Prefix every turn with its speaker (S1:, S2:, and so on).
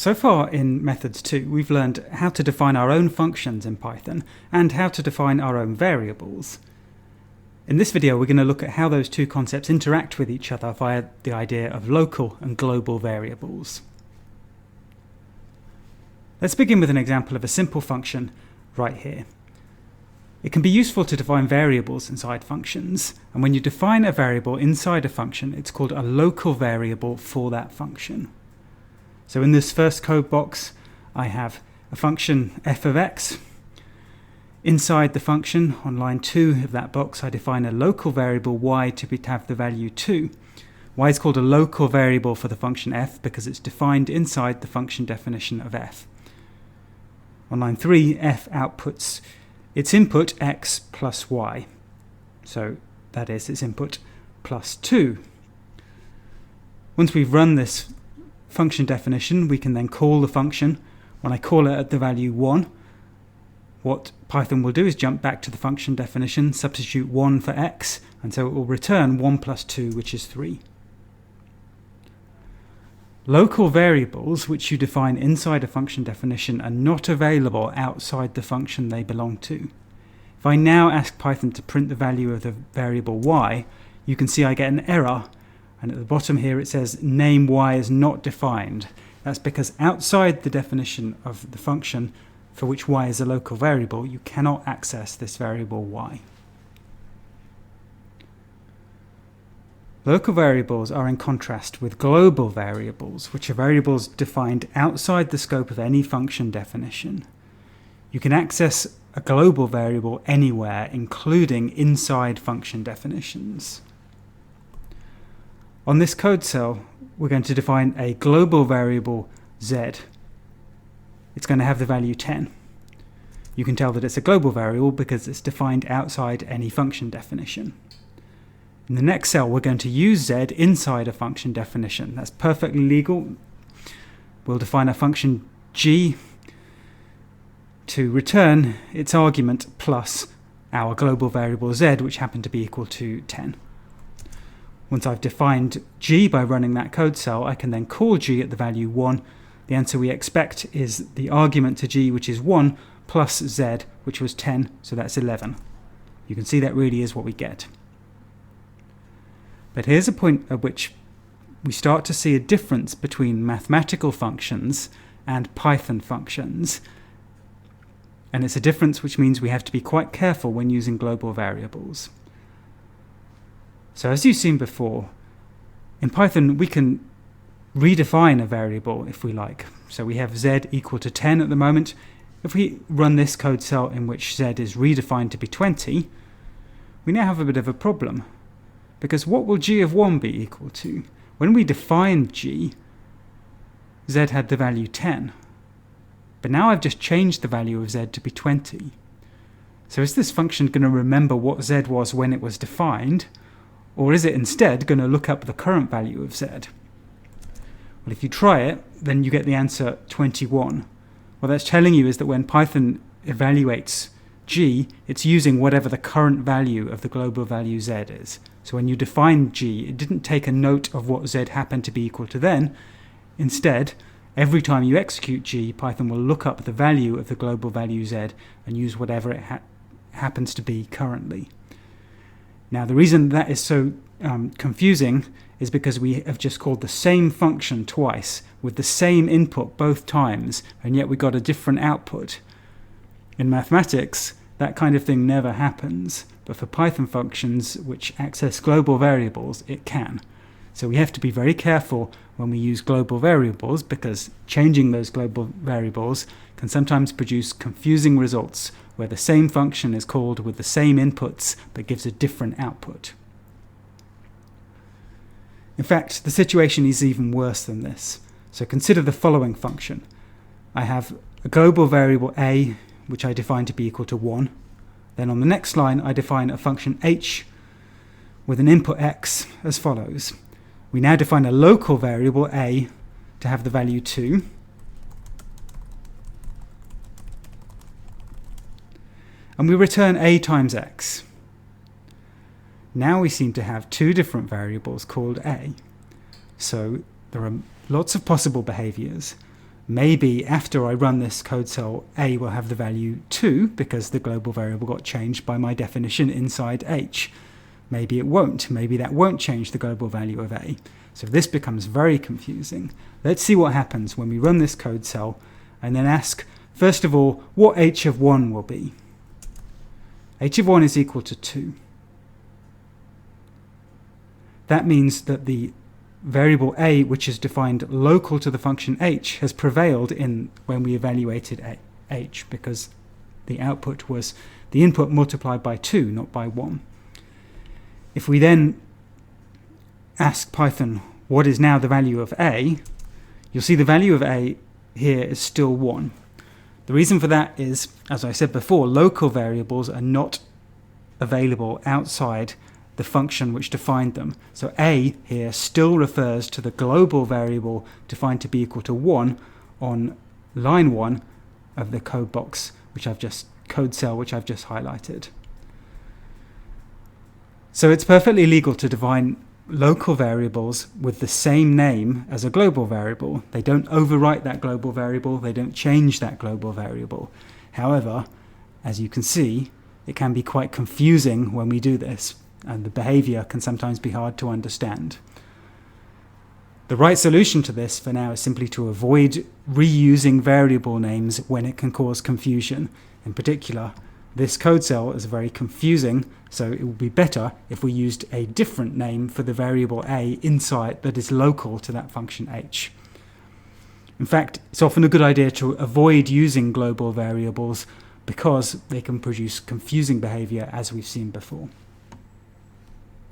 S1: So far in Methods 2, we've learned how to define our own functions in Python and how to define our own variables. In this video, we're going to look at how those two concepts interact with each other via the idea of local and global variables. Let's begin with an example of a simple function right here. It can be useful to define variables inside functions, and when you define a variable inside a function, it's called a local variable for that function. So in this first code box, I have a function f of x. Inside the function, on line 2 of that box, I define a local variable y to have the value 2. Y is called a local variable for the function f because it's defined inside the function definition of f. On line 3, f outputs its input x plus y. So that is its input plus 2. Once we've run this function definition, we can then call the function. When I call it at the value 1, what Python will do is jump back to the function definition, substitute 1 for x, and so it will return 1 plus 2, which is 3. Local variables, which you define inside a function definition, are not available outside the function they belong to. If I now ask Python to print the value of the variable y, you can see I get an error, and at the bottom here it says name y is not defined. That's because outside the definition of the function for which y is a local variable, you cannot access this variable y. Local variables are in contrast with global variables, which are variables defined outside the scope of any function definition. You can access a global variable anywhere, including inside function definitions. On this code cell, we're going to define a global variable z. It's going to have the value 10. You can tell that it's a global variable because it's defined outside any function definition. In the next cell, we're going to use z inside a function definition. That's perfectly legal. We'll define a function g to return its argument plus our global variable z, which happened to be equal to 10. Once I've defined g by running that code cell, I can then call g at the value 1. The answer we expect is the argument to g, which is 1, plus z, which was 10, so that's 11. You can see that really is what we get. But here's a point at which we start to see a difference between mathematical functions and Python functions. And it's a difference which means we have to be quite careful when using global variables. So as you've seen before, in Python we can redefine a variable if we like. So we have z equal to 10 at the moment. If we run this code cell in which z is redefined to be 20, we now have a bit of a problem. Because what will g of 1 be equal to? When we defined g, z had the value 10. But now I've just changed the value of z to be 20. So is this function going to remember what z was when it was defined? Or is it instead going to look up the current value of z? Well, if you try it, then you get the answer 21. What that's telling you is that when Python evaluates g, it's using whatever the current value of the global value z is. So when you define g, it didn't take a note of what z happened to be equal to then. Instead, every time you execute g, Python will look up the value of the global value z and use whatever it happens to be currently. Now, the reason that is so confusing is because we have just called the same function twice with the same input both times, and yet we got a different output. In mathematics, that kind of thing never happens, but for Python functions which access global variables, it can. So we have to be very careful when we use global variables, because changing those global variables can sometimes produce confusing results where the same function is called with the same inputs but gives a different output. In fact, the situation is even worse than this. So consider the following function. I have a global variable a, which I define to be equal to 1. Then on the next line, I define a function h with an input x as follows. We now define a local variable a to have the value 2. And we return a times x. Now we seem to have two different variables called a. So there are lots of possible behaviors. maybe after I run this code cell, A will have the value 2 because the global variable got changed by my definition inside H. Maybe it won't. Maybe that won't change the global value of A. So this becomes very confusing. Let's see what happens when we run this code cell and then ask, first of all, what h of 1 will be. H of 1 is equal to 2. That means that the variable a, which is defined local to the function h, has prevailed when we evaluated h, because the output was the input multiplied by 2, not by 1. If we then ask Python what is now the value of a, you'll see the value of a here is still 1. The reason for that is, as I said before, local variables are not available outside the function which defined them. So a here still refers to the global variable defined to be equal to 1 on line 1 of the code cell which I've just highlighted. So it's perfectly legal to define local variables with the same name as a global variable. They don't overwrite that global variable, they don't change that global variable. However, as you can see, it can be quite confusing when we do this, and the behavior can sometimes be hard to understand. The right solution to this for now is simply to avoid reusing variable names when it can cause confusion. In particular, this code cell is very confusing, so it would be better if we used a different name for the variable a inside that is local to that function h. In fact, it's often a good idea to avoid using global variables because they can produce confusing behavior, as we've seen before.